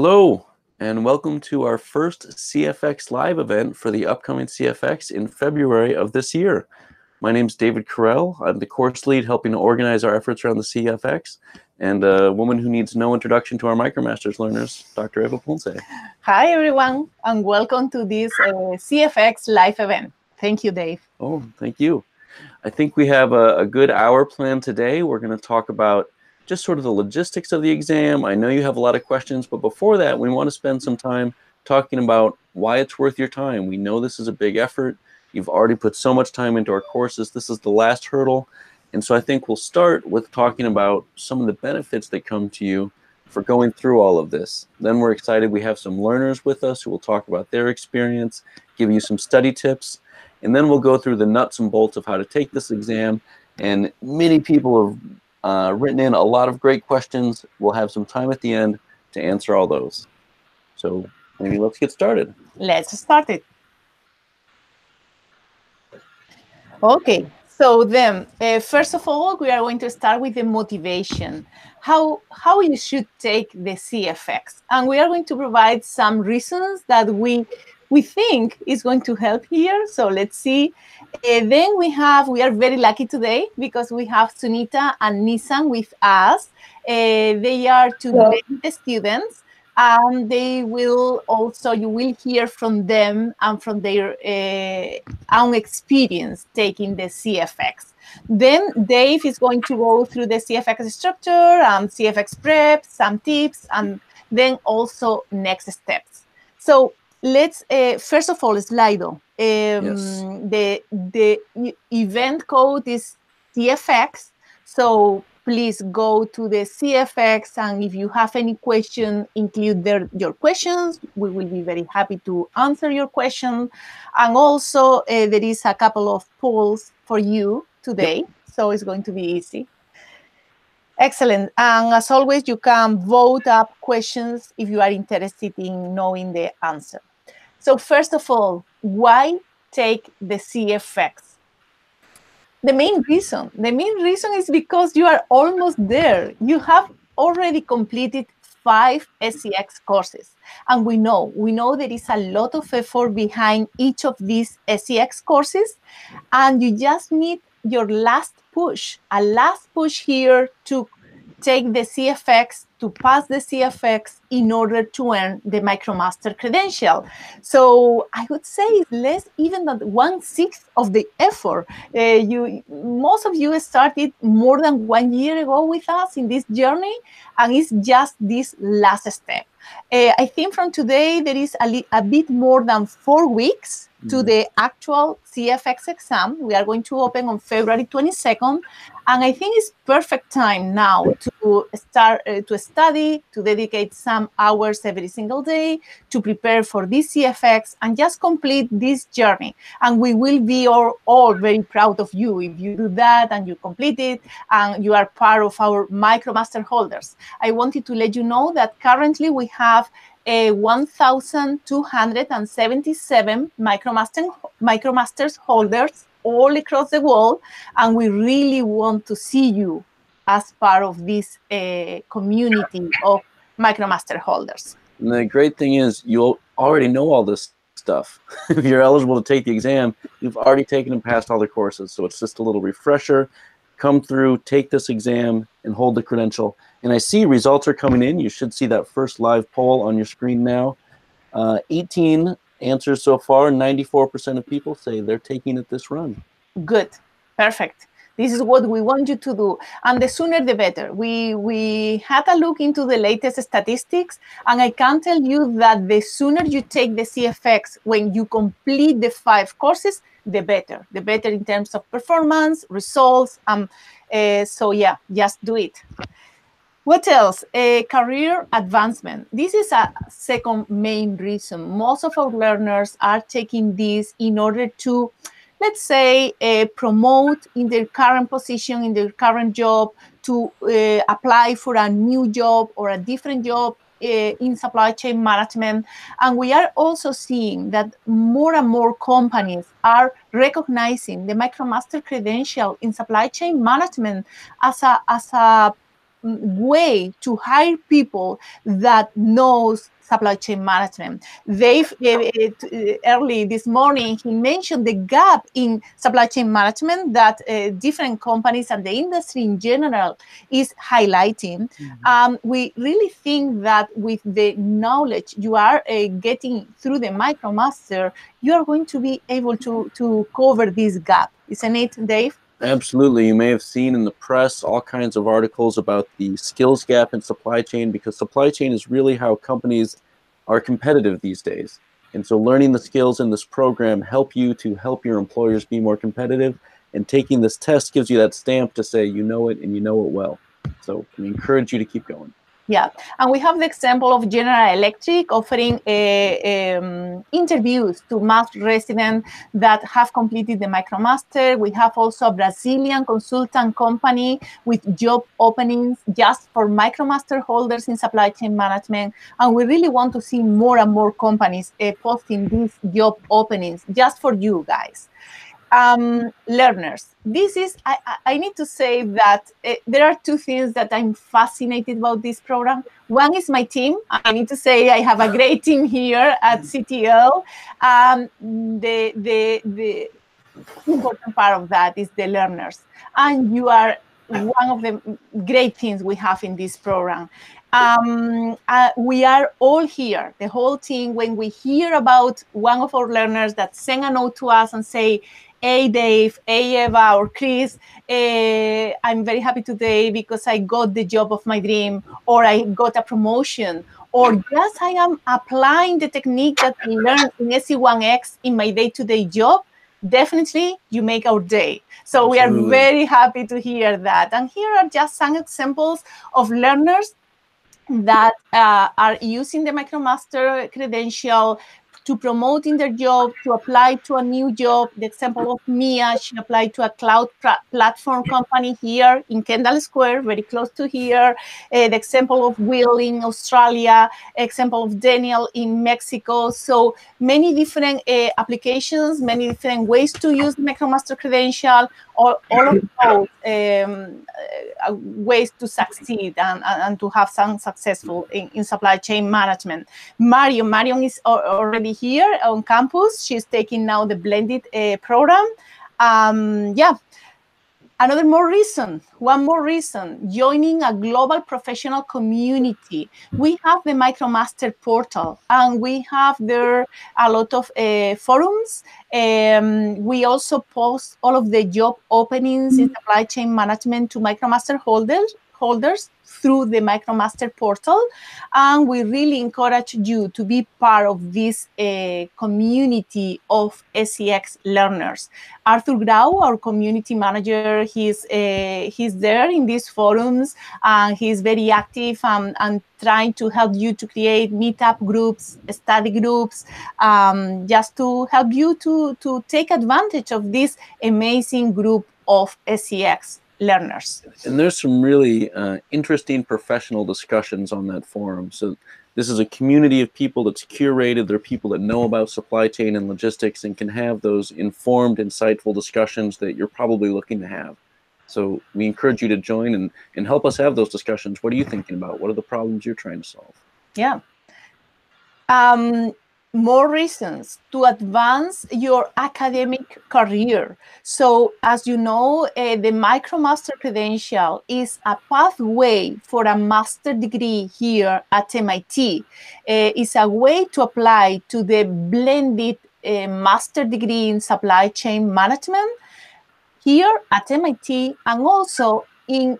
Hello, and welcome to our first CFX Live event for the upcoming CFX in February of this year. My name is David Correll. I'm the course lead helping to organize our efforts around the CFX, and a woman who needs no introduction to our MicroMasters learners, Dr. Eva Ponce. Hi, everyone, and welcome to this CFX Live event. Thank you, Dave. Oh, thank you. I think we have a good hour planned today. We're going to talk about just sort of the logistics of the exam. I know you have a lot of questions, but before that, we want to spend some time talking about why it's worth your time. We know this is a big effort. You've already put so much time into our courses. This is the last hurdle. And so I think we'll start with talking about some of the benefits that come to you for going through all of this. Then we're excited. We have some learners with us who will talk about their experience, give you some study tips, and then we'll go through the nuts and bolts of how to take this exam. And many people have written in a lot of great questions. We'll have some time at the end to answer all those. So maybe let's get started. Let's start it. Okay, so then first of all, we are going to start with the motivation, how you should take the CFX. And we are going to provide some reasons that we think is going to help here. So let's see. Then we are very lucky today because we have Sunita and Nissan with us. They are two great students, and they will also, you will hear from them and from their own experience taking the CFX. Then Dave is going to go through the CFX structure, CFX prep, some tips, and then also next steps. So let's first of all, Slido. Yes. The event code is CFX. So please go to the CFX, and if you have any question, include your questions. We will be very happy to answer your question. And also, there is a couple of polls for you today, so it's going to be easy. Excellent. And as always, you can vote up questions if you are interested in knowing the answer. So first of all, why take the CFX? The main reason is because you are almost there. You have already completed 5 SCX courses. And we know there is a lot of effort behind each of these SCX courses. And you just need your last push, a last push here to take the CFX, to pass the CFX in order to earn the MicroMaster credential. So I would say it's less even than 1/6 of the effort. Most of you started more than 1 year ago with us in this journey, and it's just this last step. I think from today, there is a bit more than 4 weeks to the actual CFX exam. We are going to open on February 22nd. And I think it's perfect time now to start to study, to dedicate some hours every single day to prepare for this CFX and just complete this journey. And we will be all very proud of you if you do that and you complete it and you are part of our MicroMaster holders. I wanted to let you know that currently we have 1,277 MicroMasters holders all across the world, and we really want to see you as part of this community of MicroMaster holders. And the great thing is you'll already know all this stuff. If you're eligible to take the exam, you've already taken and passed all the courses. So it's just a little refresher. Come through, take this exam, and hold the credential. And I see results are coming in. You should see that first live poll on your screen now. 18 answers so far. 94% of people say they're taking it this run. Good. Perfect. This is what we want you to do. And the sooner the better. We had a look into the latest statistics, and I can tell you that the sooner you take the CFX when you complete the 5 courses, the better. The better in terms of performance, results. So yeah, just do it. What else? Career advancement. This is a second main reason. Most of our learners are taking this in order to, let's say, promote in their current position, in their current job, to apply for a new job or a different job in supply chain management. And we are also seeing that more and more companies are recognizing the MicroMaster credential in supply chain management as a way to hire people that knows supply chain management. Dave, early this morning, he mentioned the gap in supply chain management that different companies and the industry in general is highlighting. We really think that with the knowledge you are getting through the MicroMaster, you are going to be able to cover this gap. Isn't it, Dave? Absolutely. You may have seen in the press all kinds of articles about the skills gap in supply chain, because supply chain is really how companies are competitive these days. And so learning the skills in this program help you to help your employers be more competitive, and taking this test gives you that stamp to say you know it and you know it well. So we encourage you to keep going. Yeah, and we have the example of General Electric offering interviews to mass residents that have completed the MicroMaster. We have also a Brazilian consultant company with job openings just for MicroMaster holders in supply chain management. And we really want to see more and more companies posting these job openings just for you guys. Learners. This is, I need to say that there are two things that I'm fascinated about this program. One is my team. I need to say I have a great team here at CTL. The important part of that is the learners. And you are one of the great things we have in this program. We are all here, the whole team, when we hear about one of our learners that send a note to us and say, hey, Dave, hey, Eva, or Chris, I'm very happy today because I got the job of my dream, or I got a promotion, or just I am applying the technique that I learned in SC1X in my day-to-day job. Definitely, you make our day. So we are very happy to hear that. And here are just some examples of learners that are using the MicroMaster credential to promote in their job, to apply to a new job. The example of Mia, she applied to a cloud platform company here in Kendall Square, very close to here. The example of Will in Australia, example of Daniel in Mexico. So many different applications, many different ways to use the MicroMaster credential, all of those ways to succeed and to have some successful in supply chain management. Marion is already here on campus. She's taking now the blended program. Yeah. One more reason, joining a global professional community. We have the MicroMaster portal, and we have there a lot of forums. We also post all of the job openings in supply chain management to MicroMaster holders through the MicroMaster portal, and we really encourage you to be part of this community of SCX learners. Arthur Grau, our community manager, he's there in these forums, and he's very active and trying to help you to create meetup groups, study groups, just to help you to take advantage of this amazing group of SCX learners. And there's some really interesting professional discussions on that forum. So this is a community of people that's curated. They're people that know about supply chain and logistics and can have those informed, insightful discussions that you're probably looking to have. So we encourage you to join and help us have those discussions. What are you thinking about? What are the problems you're trying to solve? Yeah. More reasons to advance your academic career. So as you know, the MicroMaster credential is a pathway for a master degree here at MIT. It's a way to apply to the blended master degree in supply chain management here at MIT, and also in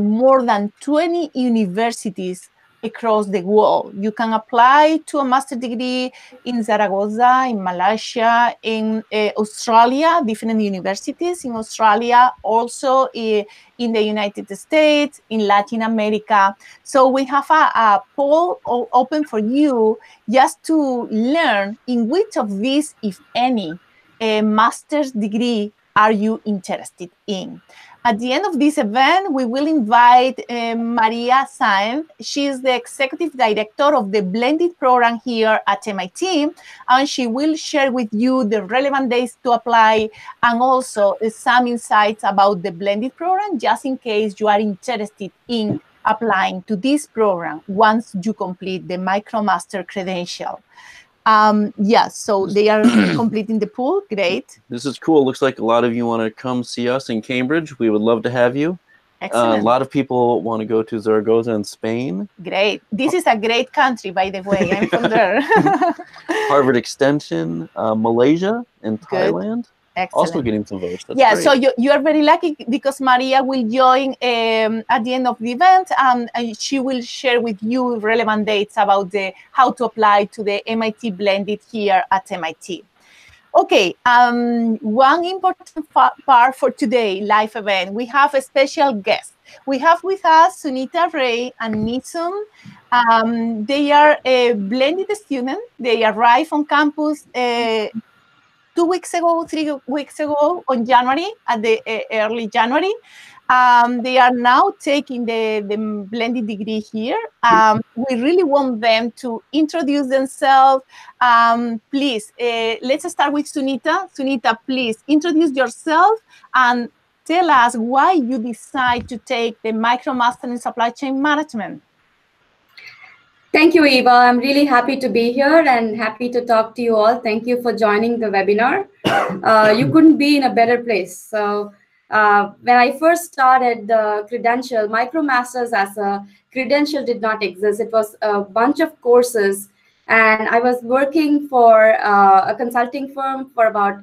more than 20 universities across the world. You can apply to a master degree in Zaragoza, in Malaysia, in Australia, different universities in Australia, also in the United States, in Latin America. So we have a poll open for you just to learn in which of these, if any, master's degree are you interested in. At the end of this event, we will invite Maria Saenz. She is the executive director of the blended program here at MIT, and she will share with you the relevant dates to apply and also some insights about the blended program, just in case you are interested in applying to this program once you complete the MicroMaster credential. Yeah, so they are completing the pool. Great. This is cool. Looks like a lot of you want to come see us in Cambridge. We would love to have you. Excellent. A lot of people want to go to Zaragoza in Spain. Great. This is a great country, by the way. I'm from there. Harvard Extension, Malaysia, and Thailand. Excellent. Also getting some votes. That's yeah, great. so you are very lucky because Maria will join at the end of the event, and she will share with you relevant dates about how to apply to the MIT Blended here at MIT. Okay, one important part for today, live event, we have a special guest. We have with us Sunita Ray and Nisum. They are a blended student. They arrived on campus 2 weeks ago, 3 weeks ago on January, at the early January. They are now taking the blended degree here. We really want them to introduce themselves. Please, let's start with Sunita. Sunita, please introduce yourself and tell us why you decide to take the MicroMaster in Supply Chain Management. Thank you, Eva. I'm really happy to be here and happy to talk to you all. Thank you for joining the webinar. You couldn't be in a better place. So when I first started the credential, MicroMasters as a credential did not exist. It was a bunch of courses, and I was working for a consulting firm for about,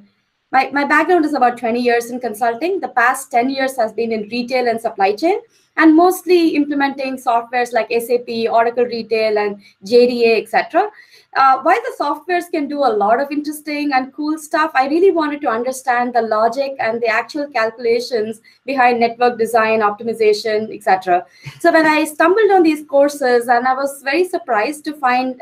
my background is about 20 years in consulting. The past 10 years has been in retail and supply chain, and mostly implementing softwares like SAP, Oracle Retail, and JDA, etc. While the softwares can do a lot of interesting and cool stuff, I really wanted to understand the logic and the actual calculations behind network design, optimization, etc. So when I stumbled on these courses, and I was very surprised to find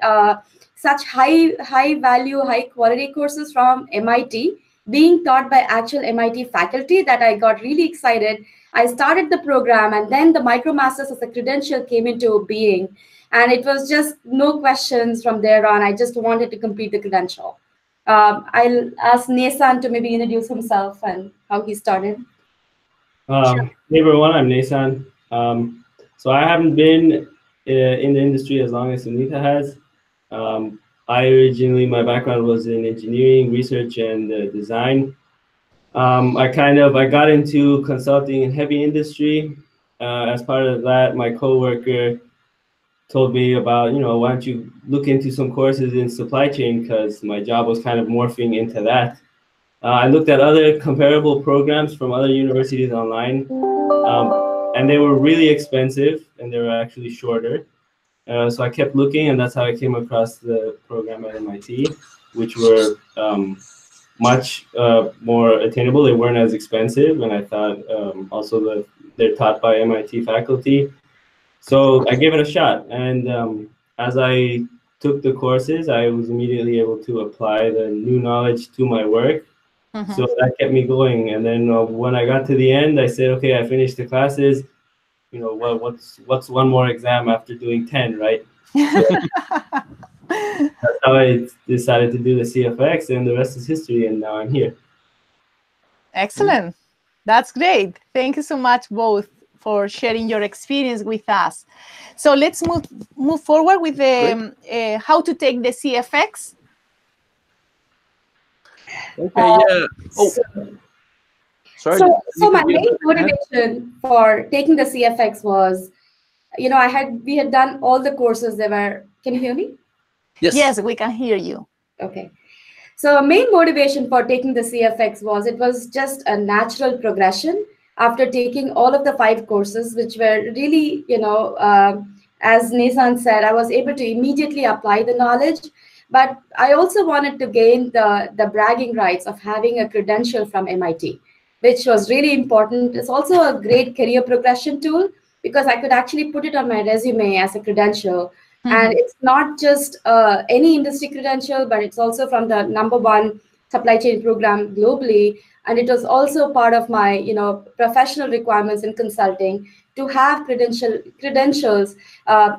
such high value, high quality courses from MIT being taught by actual MIT faculty, that I got really excited. I started the program, and then the MicroMasters as a credential came into being. And it was just no questions from there on. I just wanted to complete the credential. I'll ask Nesan to maybe introduce himself and how he started. Hey everyone, I'm Nesan. So I haven't been in the industry as long as Sunita has. My background was in engineering, research, and design. I got into consulting in heavy industry. As part of that, my coworker told me about, why don't you look into some courses in supply chain, because my job was kind of morphing into that. I looked at other comparable programs from other universities online, and they were really expensive, and they were actually shorter. So I kept looking, and that's how I came across the program at MIT, which were much more attainable. They weren't as expensive, and I thought also that they're taught by MIT faculty. So I gave it a shot, and as I took the courses, I was immediately able to apply the new knowledge to my work. So that kept me going. And then when I got to the end, I said, okay, I finished the classes. What's one more exam after doing 10, right? So that's how I decided to do the CFX, and the rest is history, and now I'm here. Excellent. That's great. Thank you so much both for sharing your experience with us. So let's move forward with the how to take the CFX. Okay, yeah. Oh, sorry. So my main motivation for taking the CFX was, we had done all the courses. Can you hear me? Yes. Yes, we can hear you. Okay. So main motivation for taking the CFX was, it was just a natural progression after taking all of the 5 courses, which were really, as Nesan said, I was able to immediately apply the knowledge. But I also wanted to gain the bragging rights of having a credential from MIT, which was really important. It's also a great career progression tool, because I could actually put it on my resume as a credential. And it's not just any industry credential, but it's also from the #1 supply chain program globally. And it was also part of my, professional requirements in consulting to have credentials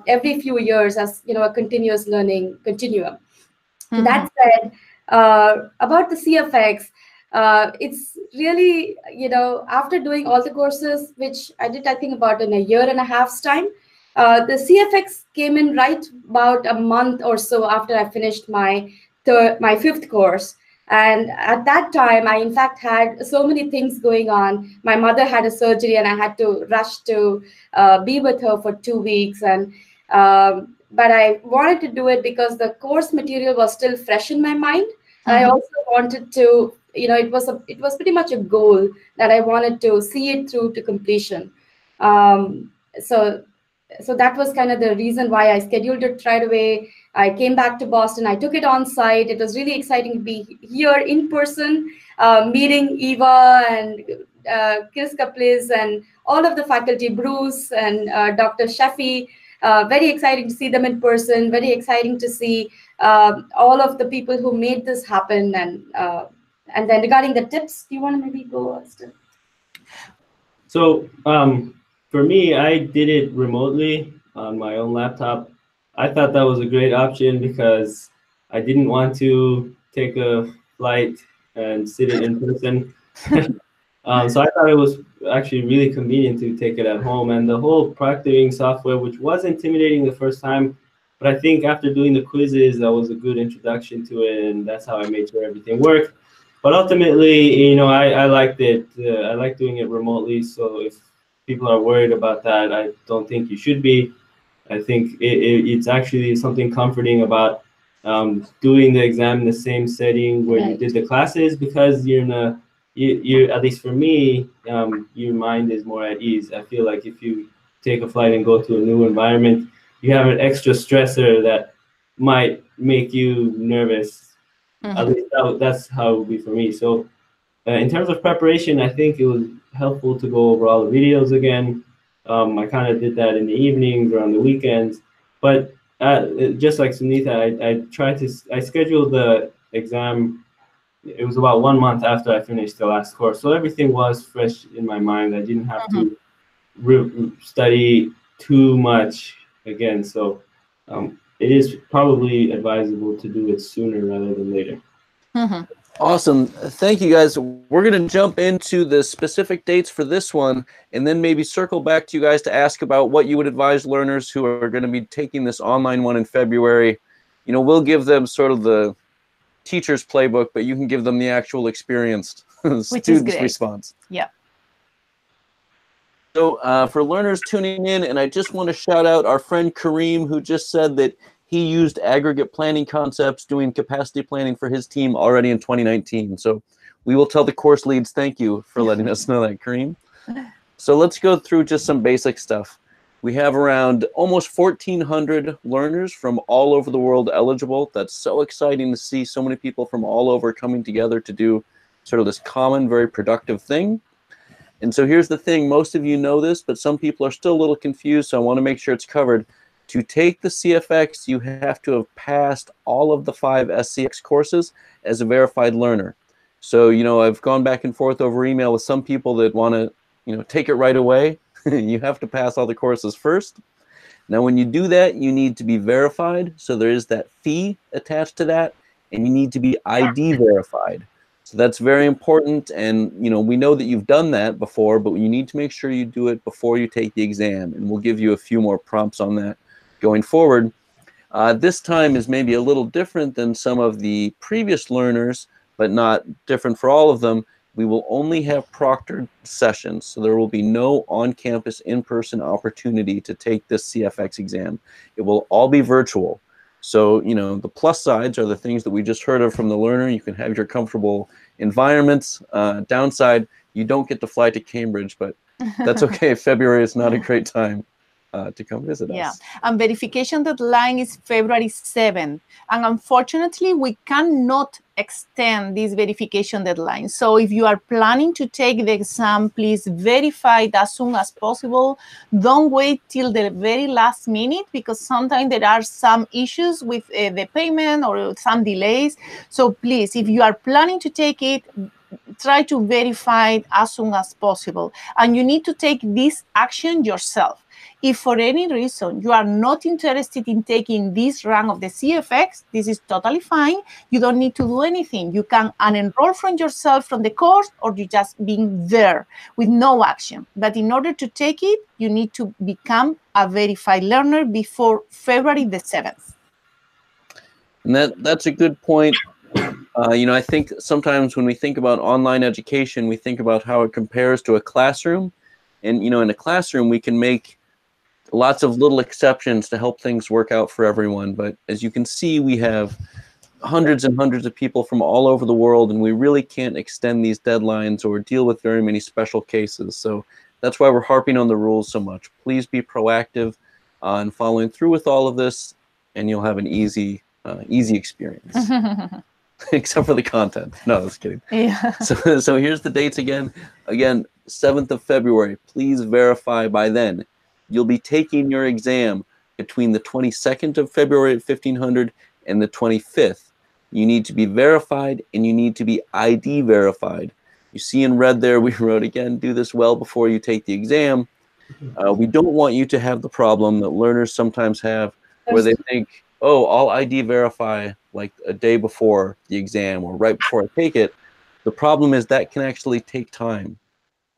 every few years as, a continuous learning continuum. That said, about the CFX, it's really, after doing all the courses, which I did, I think, about in a year and a half's time, The CFX came in right about a month or so after I finished my fifth course. And at that time, I in fact had so many things going on. My mother had a surgery, and I had to rush to be with her for 2 weeks. And but I wanted to do it because the course material was still fresh in my mind. And I also wanted to, it was pretty much a goal that I wanted to see it through to completion. So that was kind of the reason why I scheduled it right away. I came back to Boston. I took it on site. It was really exciting to be here in person, meeting Eva and Chris Kaplis and all of the faculty, Bruce and Dr. Sheffy. Very exciting to see them in person. Very exciting to see all of the people who made this happen. And then regarding the tips, do you want to maybe go, Austin? So for me, I did it remotely on my own laptop. I thought that was a great option because I didn't want to take a flight and sit it in person. So I thought it was actually really convenient to take it at home. And the whole proctoring software, which was intimidating the first time, but I think after doing the quizzes, that was a good introduction to it, and that's how I made sure everything worked. But ultimately, I liked it. I like doing it remotely. So if people are worried about that, I don't think you should be. I think it's actually something comforting about doing the exam in the same setting where you did the classes, because you're in you at least for me, your mind is more at ease. I feel like if you take a flight and go to a new environment, you have an extra stressor that might make you nervous. At least that's how it would be for me. So in terms of preparation, I think it was helpful to go over all the videos again. I kind of did that in the evenings or on the weekends. But just like Sunita, I scheduled the exam. It was about 1 month after I finished the last course. So everything was fresh in my mind. I didn't have to study too much again. So it is probably advisable to do it sooner rather than later. Awesome. Thank you, guys. We're going to jump into the specific dates for this one, and then maybe circle back to you guys to ask about what you would advise learners who are going to be taking this online one in February. We'll give them sort of the teacher's playbook, but you can give them the actual experienced student's response. Yeah. So for learners tuning in, and I just want to shout out our friend Kareem, who just said that he used aggregate planning concepts doing capacity planning for his team already in 2019. So we will tell the course leads thank you for letting us know that, Kareem. So let's go through just some basic stuff. We have around almost 1,400 learners from all over the world eligible. That's so exciting to see so many people from all over coming together to do sort of this common, very productive thing. And so here's the thing. Most of you know this, but some people are still a little confused, so I want to make sure it's covered. To take the CFX, you have to have passed all of the 5 SCX courses as a verified learner. So, I've gone back and forth over email with some people that want to, take it right away. You have to pass all the courses first. Now, when you do that, you need to be verified. So there is that fee attached to that, and you need to be ID verified. So that's very important. And, we know that you've done that before, but you need to make sure you do it before you take the exam. And we'll give you a few more prompts on that going forward. This time is maybe a little different than some of the previous learners, but not different for all of them. We will only have proctored sessions, so there will be no on-campus, in-person opportunity to take this CFX exam. It will all be virtual. So, the plus sides are the things that we just heard of from the learner. You can have your comfortable environments. Downside, you don't get to fly to Cambridge, but that's okay. February is not a great time to come visit us. Yeah, and verification deadline is February 7th. And unfortunately, we cannot extend this verification deadline. So if you are planning to take the exam, please verify it as soon as possible. Don't wait till the very last minute, because sometimes there are some issues with the payment or some delays. So please, if you are planning to take it, try to verify it as soon as possible. And you need to take this action yourself. If for any reason you are not interested in taking this round of the CFX, this is totally fine. You don't need to do anything. You can unenroll from yourself from the course, or you just being there with no action. But in order to take it, you need to become a verified learner before February the 7th. And that's a good point. You know, I think sometimes when we think about online education, we think about how it compares to a classroom. And, you know, in a classroom, we can make lots of little exceptions to help things work out for everyone. But as you can see, we have hundreds and hundreds of people from all over the world, and we really can't extend these deadlines or deal with very many special cases. So that's why we're harping on the rules so much. Please be proactive in following through with all of this, and you'll have an easy experience. Except for the content. No, just kidding. Yeah. So here's the dates again. Again, 7th of February. Please verify by then. You'll be taking your exam between the 22nd of February at 1500 and the 25th. You need to be verified, and you need to be ID verified. You see in red there, we wrote again, do this well before you take the exam. We don't want you to have the problem that learners sometimes have where they think, oh, I'll ID verify like a day before the exam or right before I take it. The problem is that can actually take time.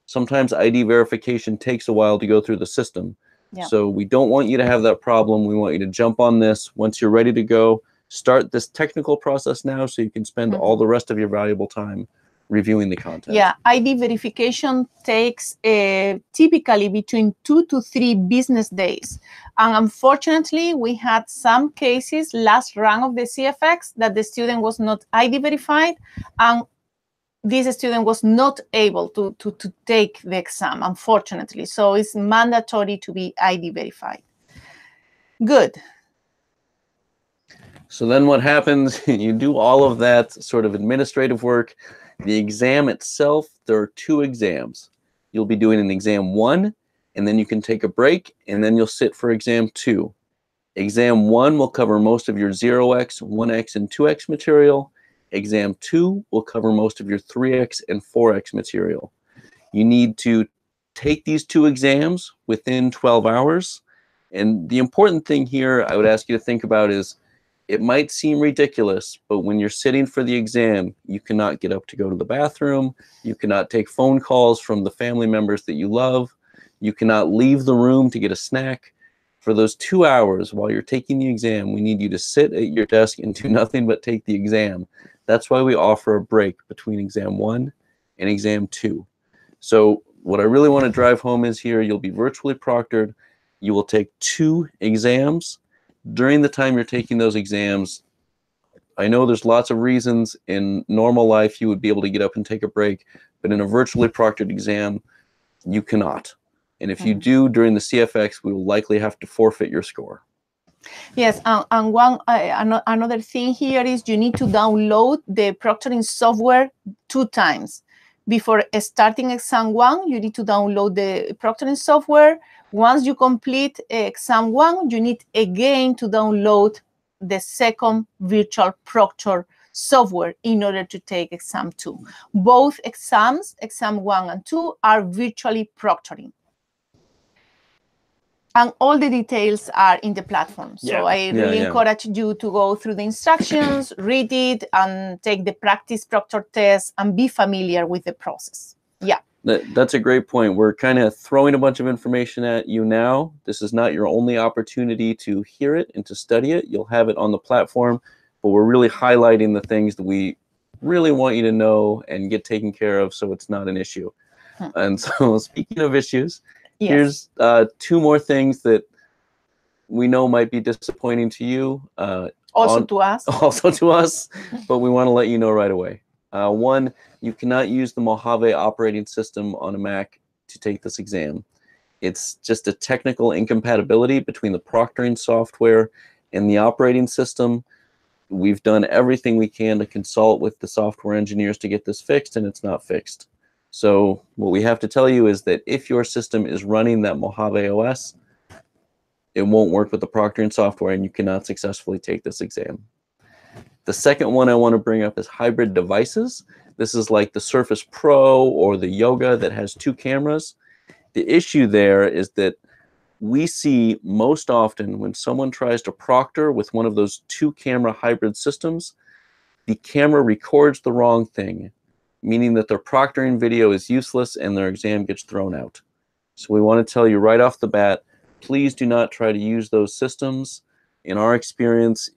Sometimes ID verification takes a while to go through the system. Yeah. So we don't want you to have that problem. We want you to jump on this. Once you're ready to go, start this technical process now so you can spend all the rest of your valuable time reviewing the content. Yeah, ID verification takes typically between 2 to 3 business days. And unfortunately, we had some cases last round of the CFX that the student was not ID verified, and this student was not able to take the exam, unfortunately. So it's mandatory to be ID verified. Good. So then what happens, you do all of that sort of administrative work. The exam itself, there are 2 exams. You'll be doing an exam 1, and then you can take a break, and then you'll sit for exam 2. Exam 1 will cover most of your 0x, 1x, and 2x material. Exam 2 will cover most of your 3x and 4x material. You need to take these 2 exams within 12 hours. And the important thing here I would ask you to think about is, it might seem ridiculous, but when you're sitting for the exam, you cannot get up to go to the bathroom. You cannot take phone calls from the family members that you love. You cannot leave the room to get a snack. For those 2 hours while you're taking the exam, we need you to sit at your desk and do nothing but take the exam. That's why we offer a break between exam 1 and exam 2. So what I really want to drive home is here, you'll be virtually proctored. You will take 2 exams. During the time you're taking those exams, I know there's lots of reasons in normal life you would be able to get up and take a break, but in a virtually proctored exam, you cannot. And if you do during the CFX, we will likely have to forfeit your score. Yes, and one another thing here is you need to download the proctoring software 2 times. Before starting exam 1, you need to download the proctoring software. Once you complete exam 1, you need again to download the second virtual proctor software in order to take exam 2. Both exams, exam 1 and 2, are virtually proctoring. And all the details are in the platform. So I really encourage you to go through the instructions, read it, and take the practice proctor test and be familiar with the process. Yeah. That's a great point. We're kind of throwing a bunch of information at you now. This is not your only opportunity to hear it and to study it. You'll have it on the platform, but we're really highlighting the things that we really want you to know and get taken care of so it's not an issue. And so speaking of issues, here's 2 more things that we know might be disappointing to you. Also to us, but we want to let you know right away. 1, you cannot use the Mojave operating system on a Mac to take this exam. It's just a technical incompatibility between the proctoring software and the operating system. We've done everything we can to consult with the software engineers to get this fixed, and it's not fixed. So what we have to tell you is that if your system is running that Mojave OS, it won't work with the proctoring software, and you cannot successfully take this exam. The second one I want to bring up is hybrid devices. This is like the Surface Pro or the Yoga that has 2 cameras. The issue there is that we see most often when someone tries to proctor with one of those 2-camera hybrid systems, the camera records the wrong thing, meaning that their proctoring video is useless and their exam gets thrown out. So we want to tell you right off the bat, please do not try to use those systems. In our experience,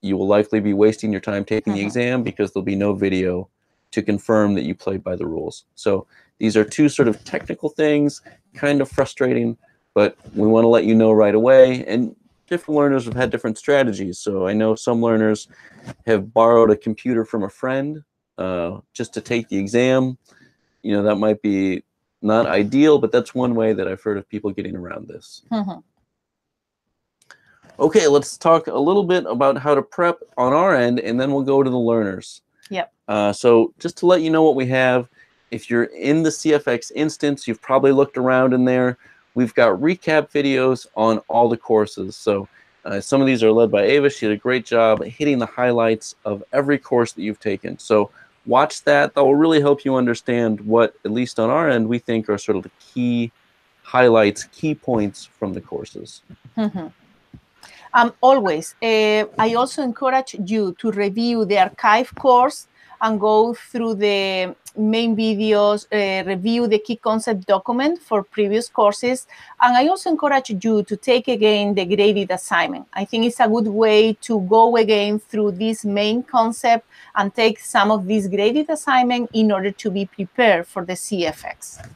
you will likely be wasting your time taking the exam because there'll be no video to confirm that you played by the rules. So these are 2 sort of technical things, kind of frustrating, but we want to let you know right away. And different learners have had different strategies. So I know some learners have borrowed a computer from a friend just to take the exam. You know, that might be not ideal, but that's one way that I've heard of people getting around this. Okay, let's talk a little bit about how to prep on our end, and then we'll go to the learners. Yep. So just to let you know what we have, if you're in the CFX instance, you've probably looked around in there. We've got recap videos on all the courses. So some of these are led by Ava. She did a great job hitting the highlights of every course that you've taken. So watch that. That will really help you understand what, at least on our end, we think are sort of the key highlights, key points from the courses. Always. I also encourage you to review the archive course and go through the main videos, review the key concept document for previous courses. And I also encourage you to take again the graded assignment. I think it's a good way to go again through this main concept and take some of these graded assignment in order to be prepared for the CFX.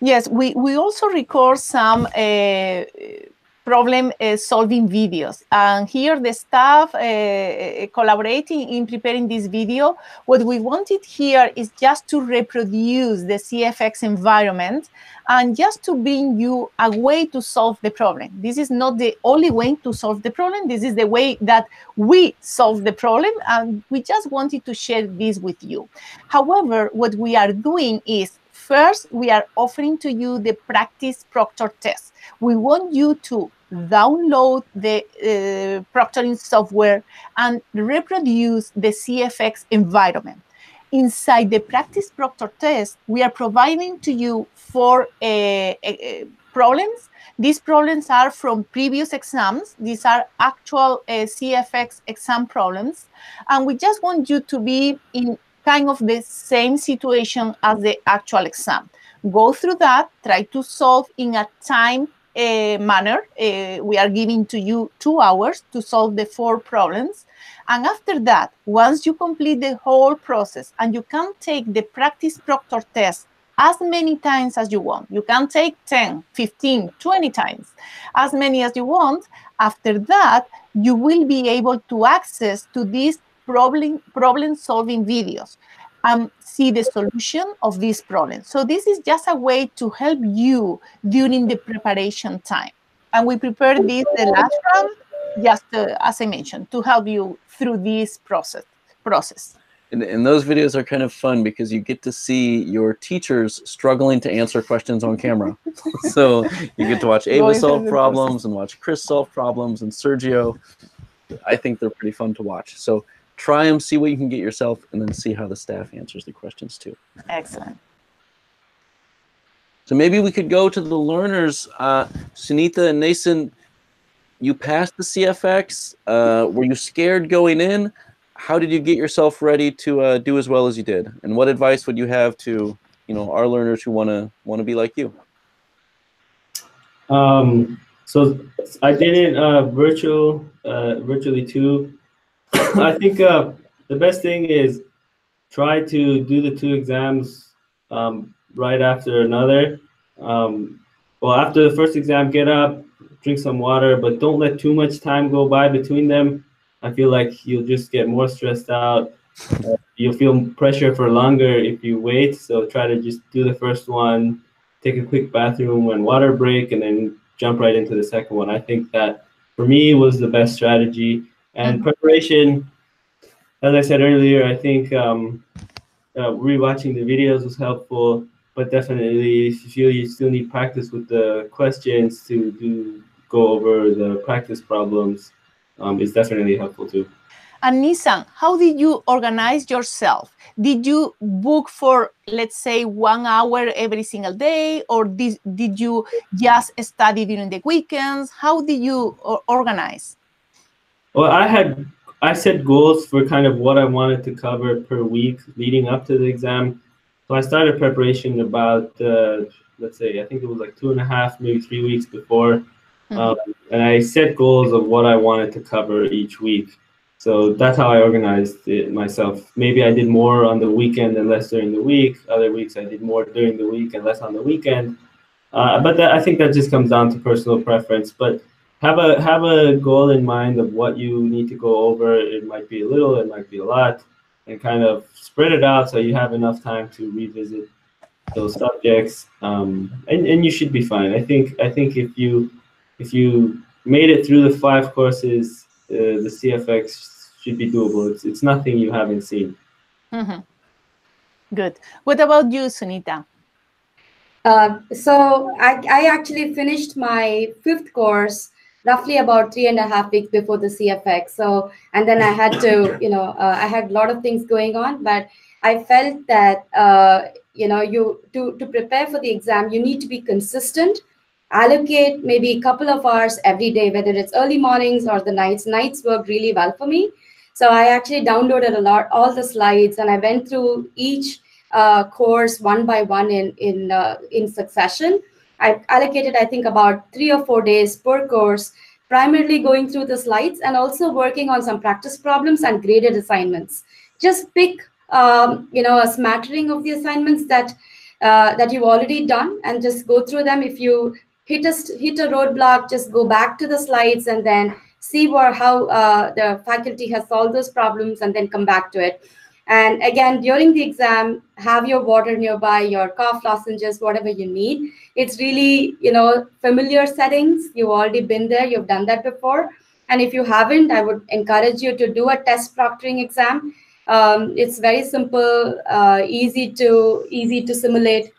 Yes, we also record some problem solving videos. And here the staff collaborating in preparing this video. What we wanted here is just to reproduce the CFX environment and just to bring you a way to solve the problem. This is not the only way to solve the problem. This is the way that we solve the problem. And we just wanted to share this with you. However, what we are doing is, first, we are offering to you the practice proctor test. We want you to download the proctoring software and reproduce the CFX environment. Inside the practice proctor test, we are providing to you 4 problems. These problems are from previous exams. These are actual CFX exam problems. And we just want you to be in kind of the same situation as the actual exam. Go through that, try to solve in a time manner. We are giving to you 2 hours to solve the 4 problems. And after that, once you complete the whole process and you can take the practice proctor test as many times as you want. You can take 10, 15, 20 times, as many as you want. After that, you will be able to access to these problem-solving videos and see the solution of this problem. So this is just a way to help you during the preparation time. And we prepared this the last round, just as I mentioned, to help you through this process. And those videos are kind of fun because you get to see your teachers struggling to answer questions on camera. So you get to watch Ava solve problems and watch Chris solve problems and Sergio. I think they're pretty fun to watch. So try them, see what you can get yourself, and then see how the staff answers the questions too. Excellent. So maybe we could go to the learners. Sunita and Nason, you passed the CFX. Were you scared going in? How did you get yourself ready to do as well as you did? And what advice would you have to, our learners who want to be like you? So I did it virtually too. I think the best thing is try to do the 2 exams right after another. Well, after the first exam, get up, drink some water, but don't let too much time go by between them. I feel like you'll just get more stressed out. You'll feel pressure for longer if you wait. So try to just do the first one, take a quick bathroom and water break, and then jump right into the second one. I think that for me was the best strategy. And preparation, as I said earlier, I think rewatching the videos was helpful, but definitely if you feel you still need practice with the questions to go over the practice problems, is definitely helpful too. And Nissan, how did you organize yourself? Did you book for, let's say, 1 hour every single day, or did you just study during the weekends? How did you organize? Well, I set goals for kind of what I wanted to cover per week leading up to the exam. So I started preparation about, let's say, I think it was like 2.5, maybe 3 weeks before. And I set goals of what I wanted to cover each week. So that's how I organized it myself. Maybe I did more on the weekend and less during the week. Other weeks I did more during the week and less on the weekend. But I think that just comes down to personal preference. But have a goal in mind of what you need to go over. It might be a little, it might be a lot, and kind of spread it out so you have enough time to revisit those subjects. And you should be fine. I think if you made it through the 5 courses, the CFX should be doable. It's nothing you haven't seen. Good. What about you, Sunita? So I actually finished my 5th course roughly about 3.5 weeks before the CFX. So, and then I had to, I had a lot of things going on, but I felt that, to prepare for the exam, you need to be consistent, allocate maybe a couple of hours every day, whether it's early mornings or the nights. Nights work really well for me. So I actually downloaded all the slides, and I went through each course one by one in succession. I allocated, I think, about 3 or 4 days per course, primarily going through the slides and also working on some practice problems and graded assignments. Just pick, a smattering of the assignments that you've already done and just go through them. If you hit a roadblock, just go back to the slides and then see how the faculty has solved those problems and then come back to it. And again, during the exam, have your water nearby, your cough lozenges, whatever you need. It's really, familiar settings. You've already been there. You've done that before. And if you haven't, I would encourage you to do a test proctoring exam. It's very simple, easy to simulate.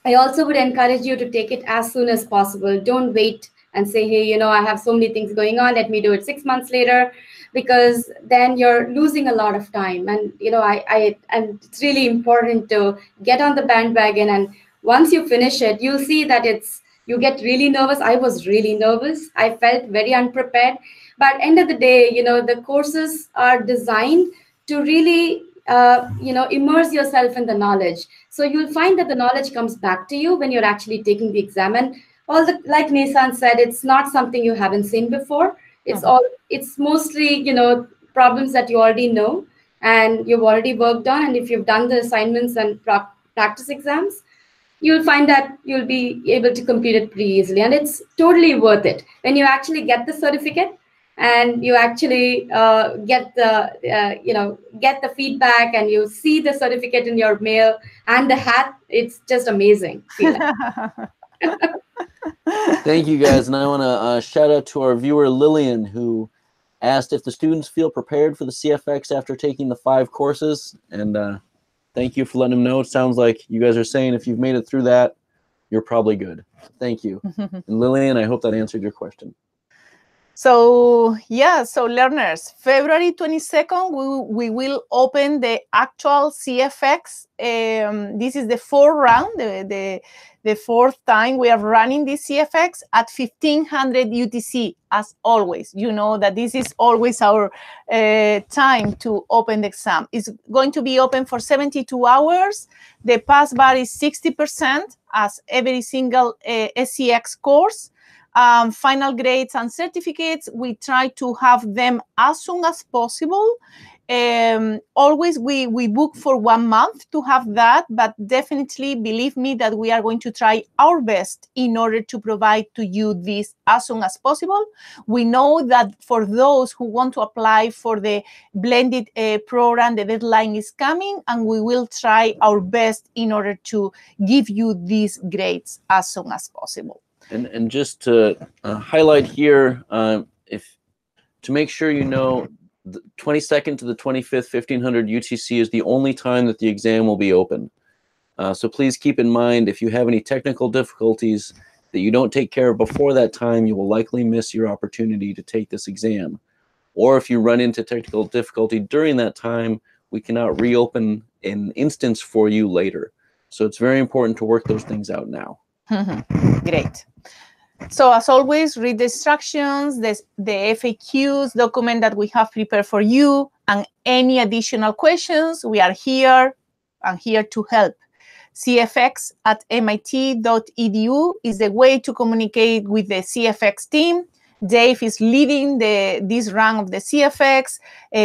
I also would encourage you to take it as soon as possible. Don't wait and say, hey, I have so many things going on. Let me do it 6 months later, because then you're losing a lot of time. And, and it's really important to get on the bandwagon. And once you finish it, you'll see that you get really nervous. I was really nervous. I felt very unprepared. But end of the day, the courses are designed to really, immerse yourself in the knowledge. So you'll find that the knowledge comes back to you when you're actually taking the exam. And like Nissan said, it's not something you haven't seen before. It's mostly, problems that you already know and you've already worked on. And if you've done the assignments and practice exams, you'll find that you'll be able to complete it pretty easily. And it's totally worth it. When you actually get the certificate and you actually get the feedback and you see the certificate in your mail and the hat, it's just amazing. Thank you, guys. And I want to shout out to our viewer, Lillian, who asked if the students feel prepared for the CFX after taking the 5 courses. And thank you for letting them know. It sounds like you guys are saying if you've made it through that, you're probably good. Thank you. And Lillian, I hope that answered your question. So, so learners, February 22nd, we will open the actual CFX. This is the 4th round, the 4th time we are running this CFX at 1500 UTC, as always. You know that this is always our time to open the exam. It's going to be open for 72 hours. The pass bar is 60% as every single SCX course. Final grades and certificates, we try to have them as soon as possible. Always we book for 1 month to have that, but definitely believe me that we are going to try our best in order to provide to you this as soon as possible. We know that for those who want to apply for the blended program, the deadline is coming, and we will try our best in order to give you these grades as soon as possible. And just to highlight here, to make sure you know, the 22nd to the 25th, 1500 UTC is the only time that the exam will be open. So please keep in mind, if you have any technical difficulties that you don't take care of before that time, you will likely miss your opportunity to take this exam. or if you run into technical difficulty during that time, we cannot reopen an instance for you later. So it's very important to work those things out now. Great. So as always, read the instructions, the FAQs document that we have prepared for you, and any additional questions, we are here and here to help. cfx@mit.edu is the way to communicate with the CFX team. Dave is leading this run of the CFX.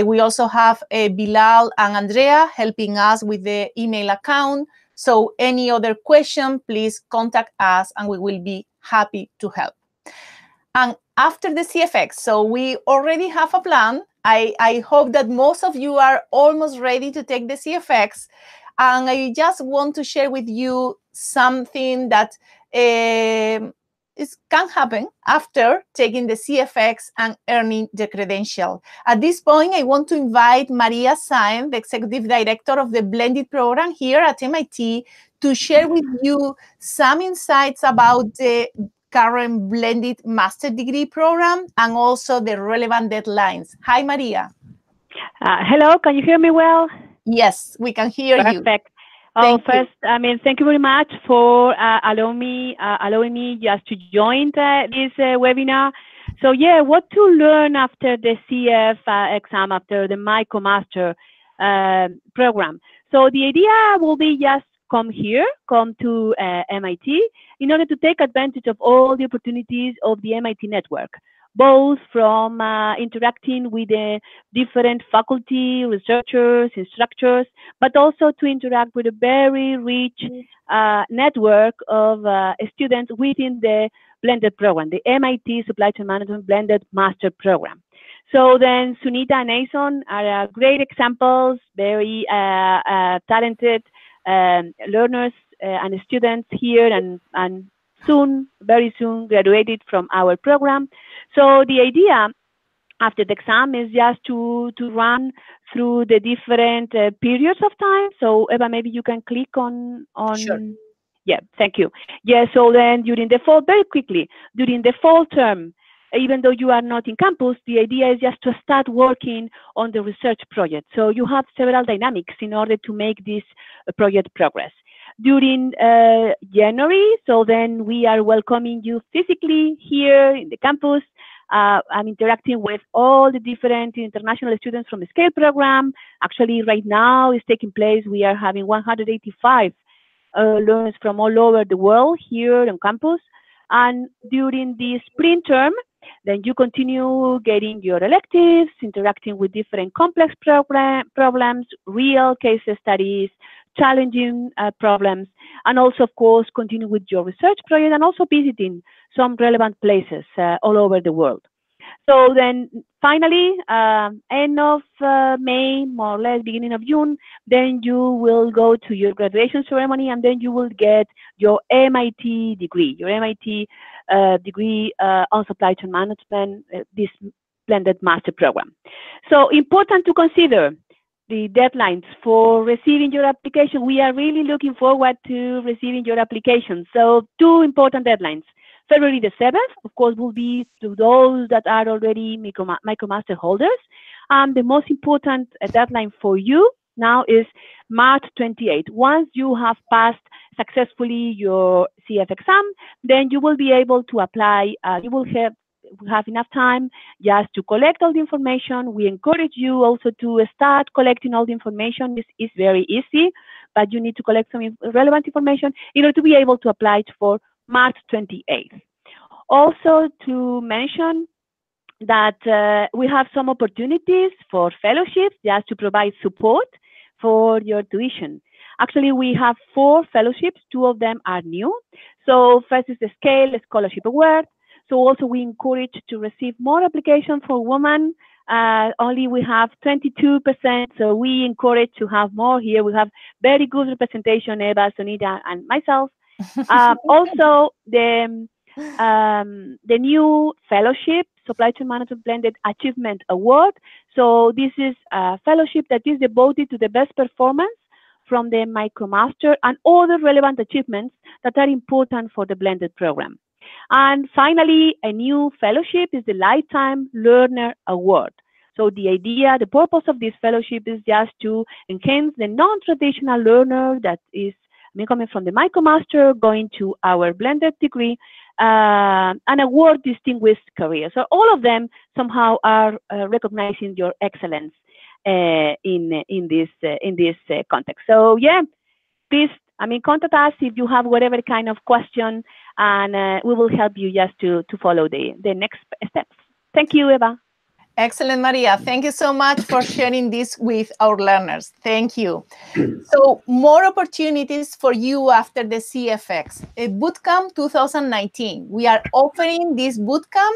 We also have Bilal and Andrea helping us with the email account. So any other question, please contact us and we will be happy to help. And after the CFX, so we already have a plan. I hope that most of you are almost ready to take the CFX. And I just want to share with you something that can happen after taking the CFX and earning the credential. At this point, I want to invite Maria Saenz, the Executive Director of the Blended Program here at MIT, to share with you some insights about the current Blended Master Degree Program and also the relevant deadlines. Hi, Maria. Hello, can you hear me well? Yes, we can hear you. Perfect. First, thank you very much for allowing me just to join this webinar. So yeah, what to learn after the CF exam, after the MicroMaster program. So the idea will be just come to MIT in order to take advantage of all the opportunities of the MIT network, both from interacting with the different faculty, researchers, instructors, but also to interact with a very rich network of students within the blended program, the MIT Supply Chain Management Blended Master Program. So then Sunita and Nason are great examples, very talented learners and students here and very soon graduated from our program. So the idea after the exam is just to run through the different periods of time. So Eva, maybe you can click on. Sure. Yeah, thank you. Yeah, so then during the fall, very quickly, during the fall term, even though you are not in campus, the idea is just to start working on the research project. So you have several dynamics in order to make this project progress. During January, so then we are welcoming you physically here in the campus. I'm interacting with all the different international students from the SCALE program. Actually, right now is taking place. We are having 185 learners from all over the world here on campus. And during the spring term, then you continue getting your electives, interacting with different complex problems, real case studies, challenging problems, and also, of course, continue with your research project and also visiting some relevant places all over the world. So then finally, end of May, more or less, beginning of June, then you will go to your graduation ceremony and then you will get your MIT degree, degree on supply chain management, this blended master program. So important to consider the deadlines for receiving your application. We are really looking forward to receiving your application. So 2 important deadlines. February the 7th, of course, will be to those that are already MicroMaster holders. The most important deadline for you now is March 28th. Once you have passed successfully your CF exam, then you will be able to apply. You will have enough time just to collect all the information. We encourage you also to start collecting all the information. This is very easy, but you need to collect some relevant information in order to be able to apply for March 28th. Also to mention that we have some opportunities for fellowships just to provide support for your tuition. Actually, we have 4 fellowships. 2 of them are new. So first is the SCALE Scholarship Award. So also we encourage to receive more applications for women. Only we have 22%, so we encourage to have more here. We have very good representation, Eva, Sunita, and myself. Also, the new fellowship, Supply Chain Management Blended Achievement Award. So this is a fellowship that is devoted to the best performance from the MicroMaster and other relevant achievements that are important for the blended program. And finally, a new fellowship is the Lifetime Learner Award. So the idea, the purpose of this fellowship is just to enhance the non-traditional learner that is coming from the MicroMaster, going to our blended degree, and award distinguished career. So all of them somehow are recognizing your excellence in this context. So yeah, please, contact us if you have whatever kind of question, and we will help you just to follow the next steps. Thank you, Eva. Excellent, Maria. Thank you so much for sharing this with our learners. Thank you. So more opportunities for you after the CFX. Bootcamp 2019. We are offering this bootcamp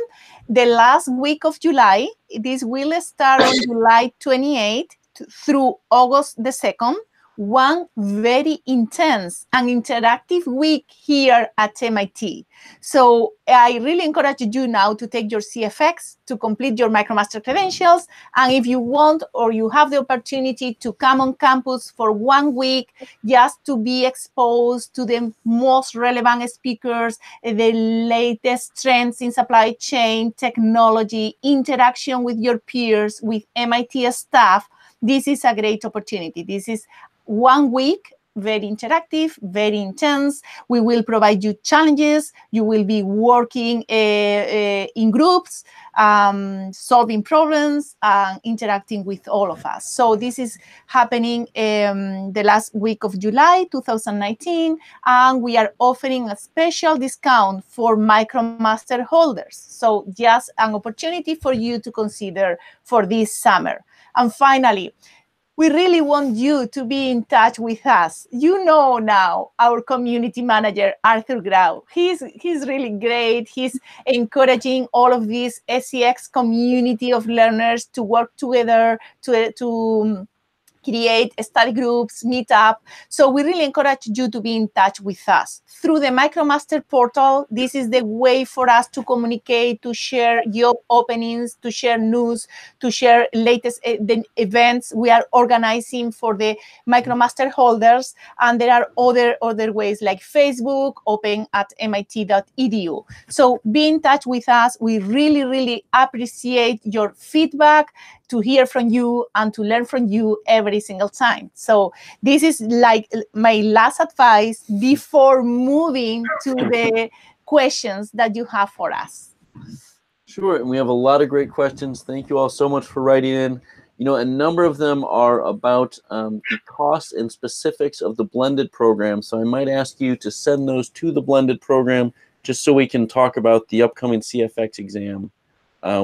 the last week of July. This will start on July 28th through August the 2nd. One very intense and interactive week here at MIT. So I really encourage you now to take your CFX to complete your MicroMaster credentials. And if you want or you have the opportunity to come on campus for 1 week just to be exposed to the most relevant speakers, the latest trends in supply chain, technology, interaction with your peers, with MIT staff, this is a great opportunity. This is 1 week, very interactive, very intense. We will provide you challenges. You will be working in groups, solving problems, and interacting with all of us. So this is happening the last week of July 2019, and we are offering a special discount for MicroMaster holders. So just an opportunity for you to consider for this summer. And finally, we really want you to be in touch with us. You know now our community manager, Arthur Grau. He's really great. He's encouraging all of this SCX community of learners to work together to create study groups, meet up. So we really encourage you to be in touch with us. Through the MicroMaster portal, this is the way for us to communicate, to share job openings, to share news, to share latest the events we are organizing for the MicroMaster holders. And there are other ways like Facebook, open at mit.edu. So be in touch with us. We really, really appreciate your feedback, to hear from you and to learn from you every single time. So this is like my last advice before moving to the questions that you have for us. Sure, and we have a lot of great questions. Thank you all so much for writing in. You know, a number of them are about the costs and specifics of the blended program. So I might ask you to send those to the blended program just so we can talk about the upcoming CFX exam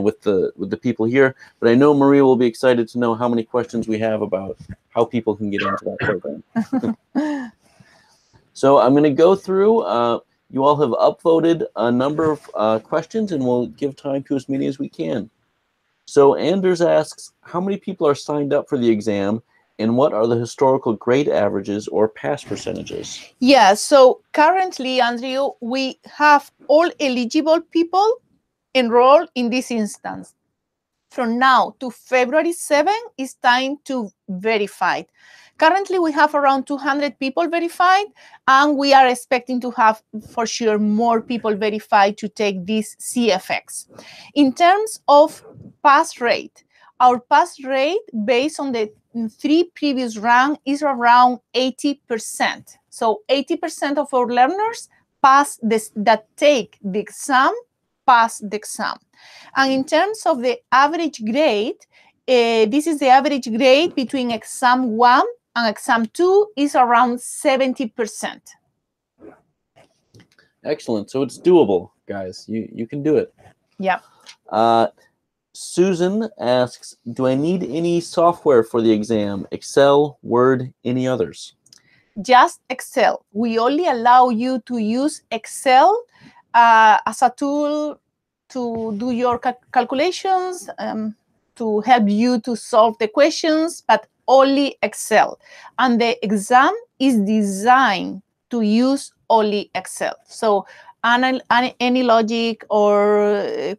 with the people here. But I know Maria will be excited to know how many questions we have about how people can get into that program. So I'm going to go through. You all have upvoted a number of questions, and we'll give time to as many as we can. So Anders asks, how many people are signed up for the exam, and what are the historical grade averages or pass percentages? Yeah, so currently, Andrew, we have all eligible people enrolled in this instance. From now to February 7, it's time to verify. Currently, we have around 200 people verified, and we are expecting to have, for sure, more people verified to take this CFX. In terms of pass rate, our pass rate based on the 3 previous rounds is around 80%. So 80% of our learners pass this, that take the exam, pass the exam. And in terms of the average grade, this is the average grade between exam 1 and exam 2 is around 70%. Excellent. So it's doable, guys. You can do it. Yeah. Susan asks, do I need any software for the exam? Excel, Word, any others? Just Excel. We only allow you to use Excel as a tool to do your calculations, to help you to solve the questions, but only Excel. And the exam is designed to use only Excel. So any logic or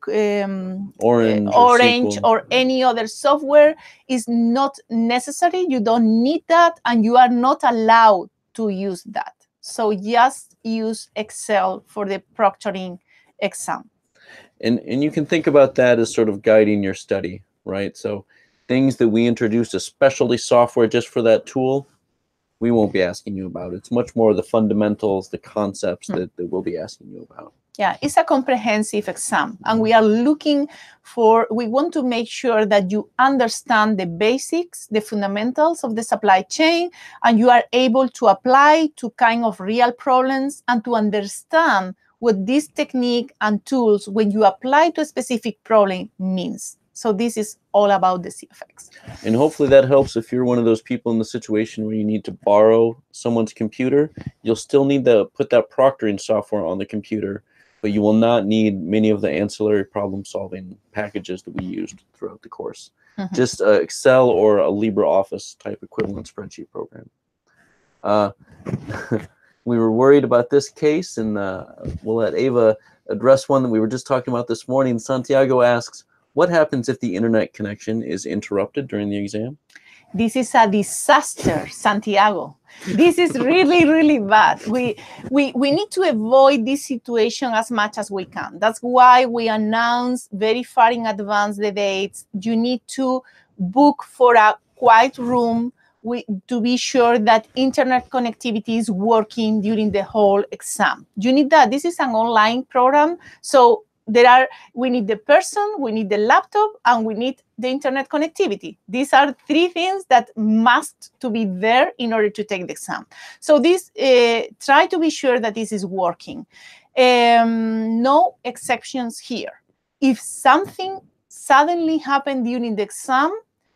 Orange or any other software is not necessary. You don't need that, and you are not allowed to use that. So just use Excel for the proctoring exam. And you can think about that as sort of guiding your study. right? So things that we introduced, especially software just for that tool, we won't be asking you about. It's much more the fundamentals, the concepts that we'll be asking you about. Yeah, it's a comprehensive exam, and we are looking for, we want to make sure that you understand the basics, the fundamentals of the supply chain, and you are able to apply to kind of real problems and to understand what this technique and tools, when you apply to a specific problem, means. So this is all about the CFX. And hopefully that helps if you're one of those people in the situation where you need to borrow someone's computer. You'll still need to put that proctoring software on the computer, but you will not need many of the ancillary problem-solving packages that we used throughout the course. Just Excel or a LibreOffice type equivalent spreadsheet program. We were worried about this case, and we'll let Ava address one that we were just talking about this morning. Santiago asks, what happens if the internet connection is interrupted during the exam? This is a disaster, Santiago. This is really, really bad. We need to avoid this situation as much as we can. That's why we announce very far in advance the dates. You need to book for a quiet room to be sure that internet connectivity is working during the whole exam. You need that. This is an online program, so we need the person, we need the laptop, and we need the internet connectivity. These are three things that must to be there in order to take the exam. So this, try to be sure that this is working. No exceptions here. If something suddenly happened during the exam,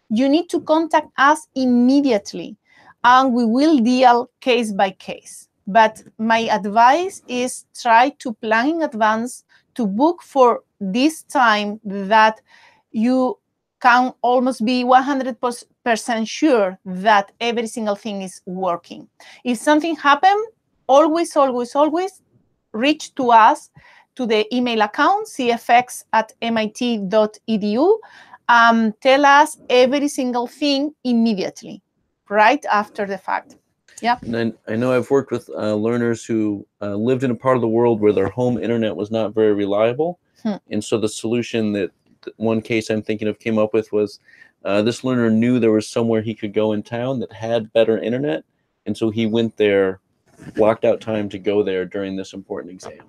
you need to contact us immediately, and we will deal case by case. But my advice is try to plan in advance, to book for this time that you can almost be 100% sure that every single thing is working. If something happened, always, always, always reach to us, to the email account, cfx@mit.edu. Tell us every single thing immediately, right after the fact. Yeah. And I know I've worked with learners who lived in a part of the world where their home internet was not very reliable. And so the solution that one case I'm thinking of came up with was this learner knew there was somewhere he could go in town that had better internet. And so he went there, blocked out time to go there during this important exam.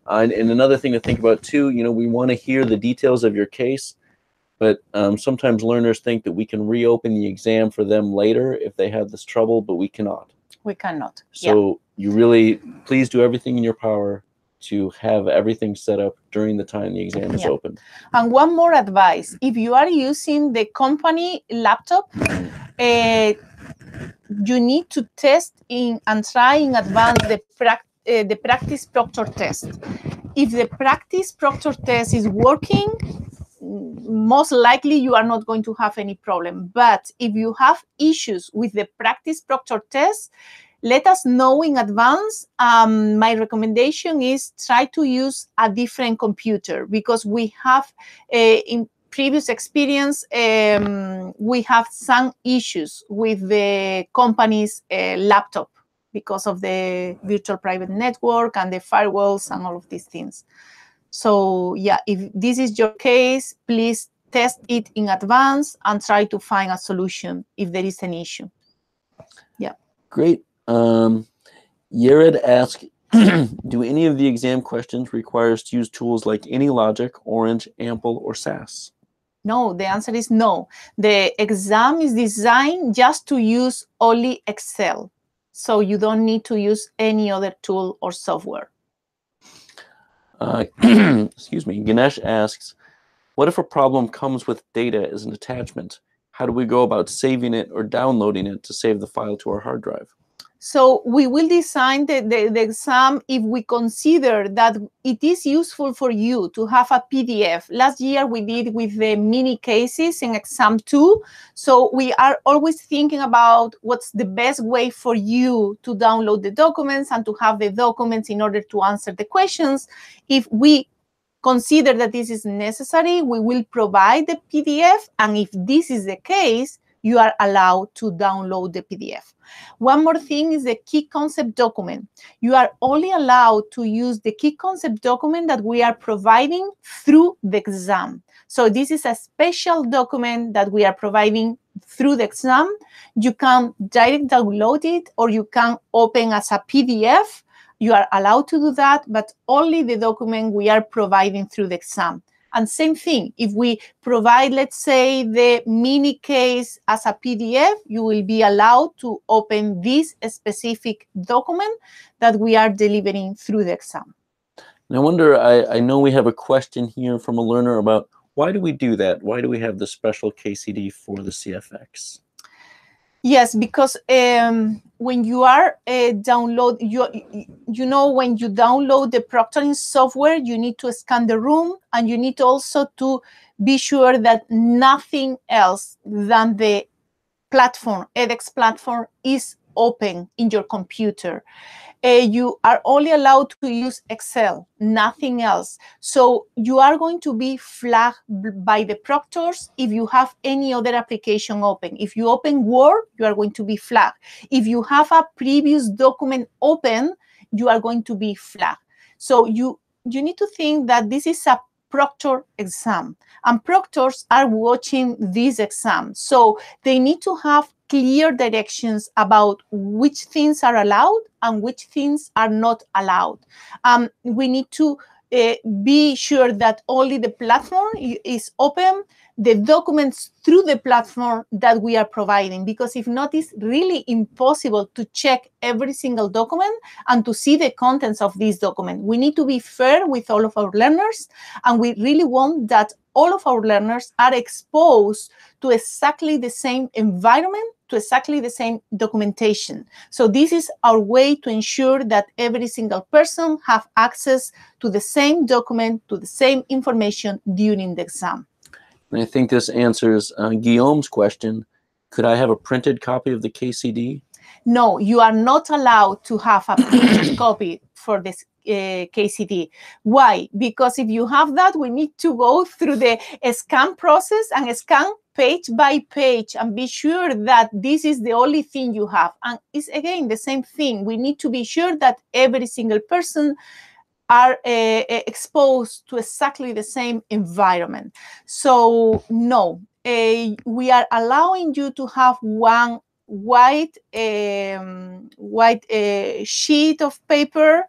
And another thing to think about too, you know, we want to hear the details of your case. But sometimes learners think that we can reopen the exam for them later if they have this trouble, but we cannot. We cannot. So you really, please do everything in your power to have everything set up during the time the exam is open. And one more advice, if you are using the company laptop, you need to test in and try in advance the practice proctor test. If the practice proctor test is working, most likely you are not going to have any problem. But if you have issues with the practice proctor test, let us know in advance. My recommendation is try to use a different computer, because we have, in previous experience, we have some issues with the company's laptop because of the virtual private network and the firewalls and all of these things. So yeah, if this is your case, please test it in advance and try to find a solution if there is an issue. Yeah. Great. Yared asked, do any of the exam questions require us to use tools like AnyLogic, Orange, Ample, or SAS? No, the answer is no. The exam is designed just to use only Excel. So you don't need to use any other tool or software. Excuse me, Ganesh asks, what if a problem comes with data as an attachment? How do we go about saving it or downloading it to save the file to our hard drive? So we will design the exam if we consider that it is useful for you to have a PDF. Last year we did with the mini cases in exam 2. So we are always thinking about what's the best way for you to download the documents and to have the documents in order to answer the questions. If we consider that this is necessary, we will provide the PDF. And if this is the case, you are allowed to download the PDF. One more thing is the key concept document. You are only allowed to use the key concept document that we are providing through the exam. So this is a special document that we are providing through the exam. You can direct download it, or you can open as a PDF. You are allowed to do that, but only the document we are providing through the exam. And same thing, if we provide, let's say, the mini case as a PDF, you will be allowed to open this specific document that we are delivering through the exam. And I wonder, I know we have a question here from a learner about why do we do that? Why do we have the special KCD for the CFX? Yes, because when you are when you download the proctoring software, you need to scan the room, and you need also to be sure that nothing else than the platform, edX platform, is open in your computer. You are only allowed to use Excel, nothing else. So you are going to be flagged by the proctors if you have any other application open. If you open Word, you are going to be flagged. If you have a previous document open, you are going to be flagged. So you need to think that this is a proctor exam, and proctors are watching this exam. So they need to have clear directions about which things are allowed and which things are not allowed. We need to be sure that only the platform is open, the documents through the platform that we are providing, because if not, it's really impossible to check every single document and to see the contents of this document. We need to be fair with all of our learners, and we really want that all of our learners are exposed to exactly the same environment, to exactly the same documentation. So this is our way to ensure that every single person have access to the same document, to the same information during the exam. And I think this answers Guillaume's question. Could I have a printed copy of the KCD? No, you are not allowed to have a printed copy for this KCD. Why? Because if you have that, we need to go through the scan process and scan page by page and be sure that this is the only thing you have. And it's, again, the same thing. We need to be sure that every single person are exposed to exactly the same environment. So no, we are allowing you to have one white sheet of paper.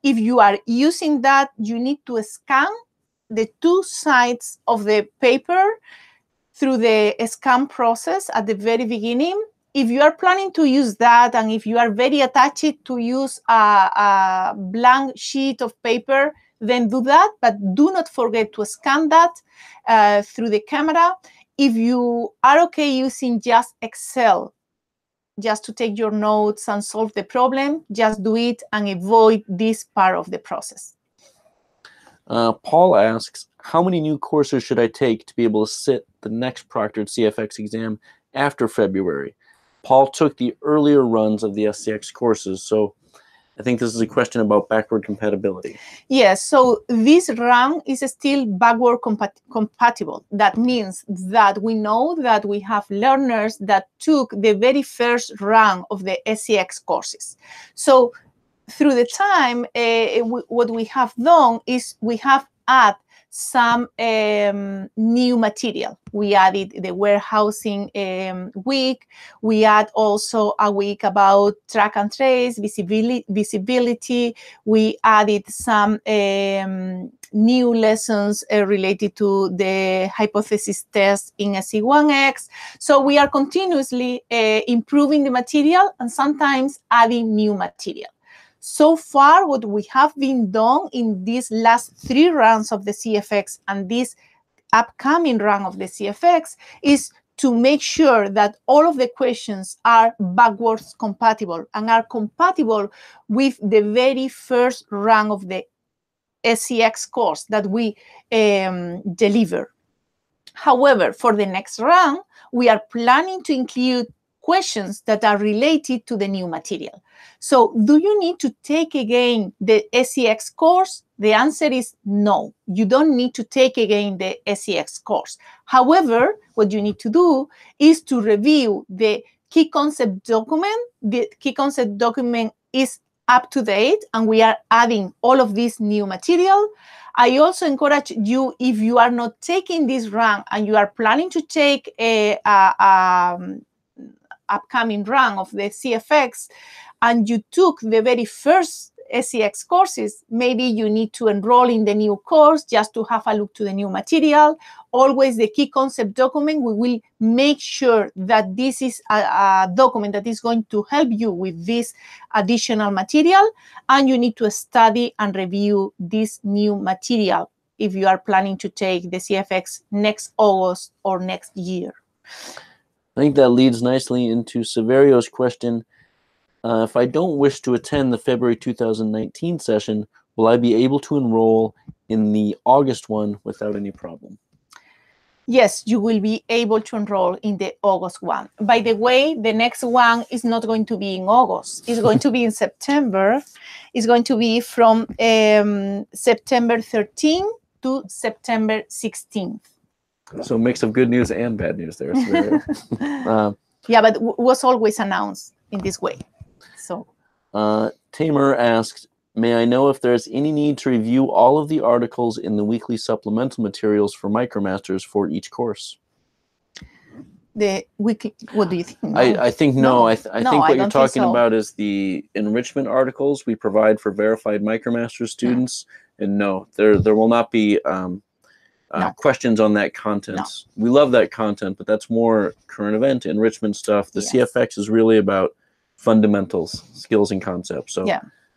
If you are using that, you need to scan the two sides of the paper through the scan process at the very beginning. If you are planning to use that, and if you are very attached to use a blank sheet of paper, then do that, but do not forget to scan that through the camera. If you are okay using just Excel, just to take your notes and solve the problem, just do it and avoid this part of the process. Paul asks, how many new courses should I take to be able to sit the next proctored CFX exam after February? Paul took the earlier runs of the SCX courses, so I think this is a question about backward compatibility. Yes, so this run is still backward compatible. That means that we know that we have learners that took the very first run of the SCX courses. So through the time, what we have done is we have added some new material. We added the warehousing week. We add also a week about track and trace, visibility. We added some new lessons related to the hypothesis test in SC1X. So we are continuously improving the material and sometimes adding new material. So far, what we have been done in these last 3 rounds of the CFX and this upcoming round of the CFX is to make sure that all of the questions are backwards compatible and are compatible with the very first round of the SCX course that we deliver. However, for the next round, we are planning to include questions that are related to the new material. So do you need to take again the SCX course? The answer is no. You don't need to take again the SCX course. However, what you need to do is to review the key concept document. The key concept document is up to date, and we are adding all of this new material. I also encourage you, if you are not taking this run and you are planning to take a upcoming run of the CFX, and you took the very first SCX courses, maybe you need to enroll in the new course just to have a look to the new material. Always the key concept document, we will make sure that this is a document that is going to help you with this additional material, and you need to study and review this new material if you are planning to take the CFX next August or next year. I think that leads nicely into Severio's question. If I don't wish to attend the February 2019 session, will I be able to enroll in the August one without any problem? Yes, you will be able to enroll in the August one. By the way, the next one is not going to be in August. It's going to be in September. It's going to be from September 13th to September 16th. So a mix of good news and bad news there. Yeah, but was always announced in this way. So Tamer asked, may I know if there's any need to review all of the articles in the weekly supplemental materials for MicroMasters for each course? The weekly, what do you think? No. I think no. I think what you're talking so. about is the enrichment articles we provide for verified MicroMasters students. And no, there will not be questions on that content. No. We love that content, but that's more current event enrichment stuff. The CFX is really about fundamentals, skills, and concepts. So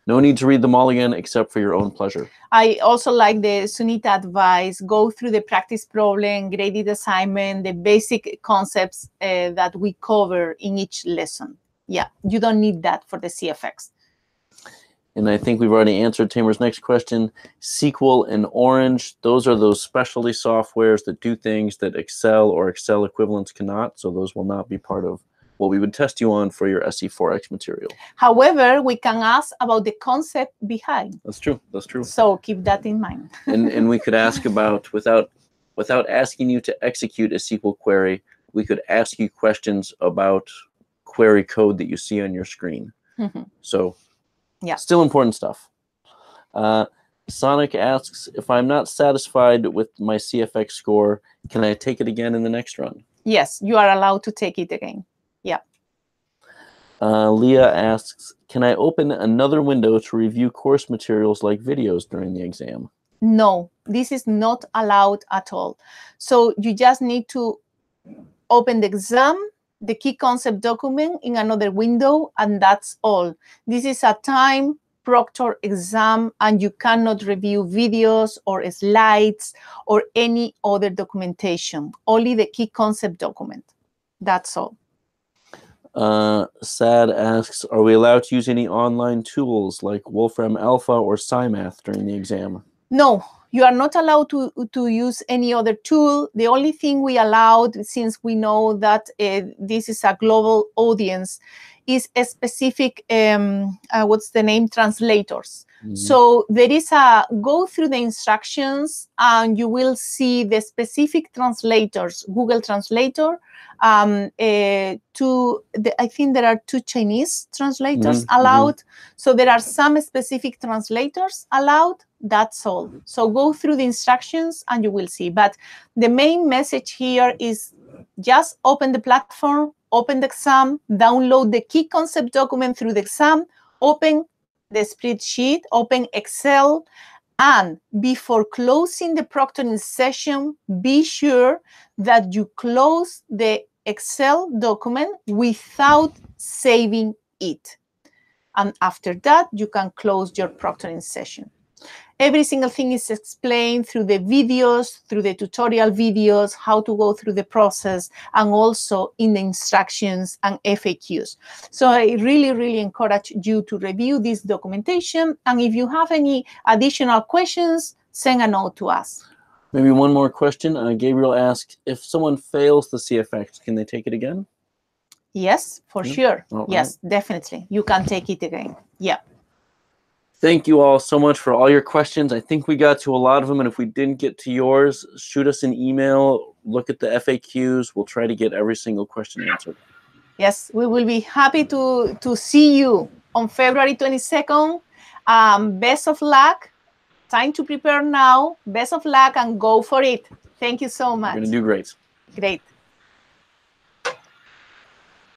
no need to read them all again except for your own pleasure. I also like the Sunita advice. Go through the practice problem, graded assignment, the basic concepts that we cover in each lesson. Yeah, you don't need that for the CFX. And I think we've already answered Tamer's next question. SQL and Orange, those are those specialty softwares that do things that Excel or Excel equivalents cannot. So those will not be part of what we would test you on for your SE4X material. However, we can ask about the concept behind. That's true. That's true. So keep that in mind. and we could ask about, without asking you to execute a SQL query, we could ask you questions about query code that you see on your screen. So yeah, still important stuff. Sonic asks, if I'm not satisfied with my CFX score, can I take it again in the next run? Yes, you are allowed to take it again. Yeah. Leah asks, can I open another window to review course materials like videos during the exam? No, this is not allowed at all. So you just need to open the exam, the key concept document in another window, and that's all. This is a time proctor exam, and you cannot review videos or slides or any other documentation, only the key concept document. That's all. Sad asks, are we allowed to use any online tools like Wolfram Alpha or SciMath during the exam? No, you are not allowed to use any other tool. The only thing we allowed, since we know that this is a global audience, is a specific, what's the name, translators. So there is go through the instructions and you will see the specific translators, Google Translator. I think there are 2 Chinese translators allowed. So there are some specific translators allowed. That's all. So go through the instructions and you will see. But the main message here is just open the platform, open the exam, download the key concept document through the exam, open the spreadsheet, open Excel, and before closing the proctoring session, be sure that you close the Excel document without saving it. And after that, you can close your proctoring session. Every single thing is explained through the videos, through the tutorial videos, how to go through the process, and also in the instructions and FAQs. So I really, really encourage you to review this documentation. And if you have any additional questions, send a note to us. Maybe one more question. Gabriel asked, if someone fails the CFX, can they take it again? Yes, for sure. Oh, yes, definitely. You can take it again. Yeah. Thank you all so much for all your questions. I think we got to a lot of them, and if we didn't get to yours, shoot us an email, look at the FAQs. We'll try to get every single question answered. Yes, we will be happy to see you on February 22nd. Best of luck. Time to prepare now. Best of luck and go for it. Thank you so much. You're going to do great. Great.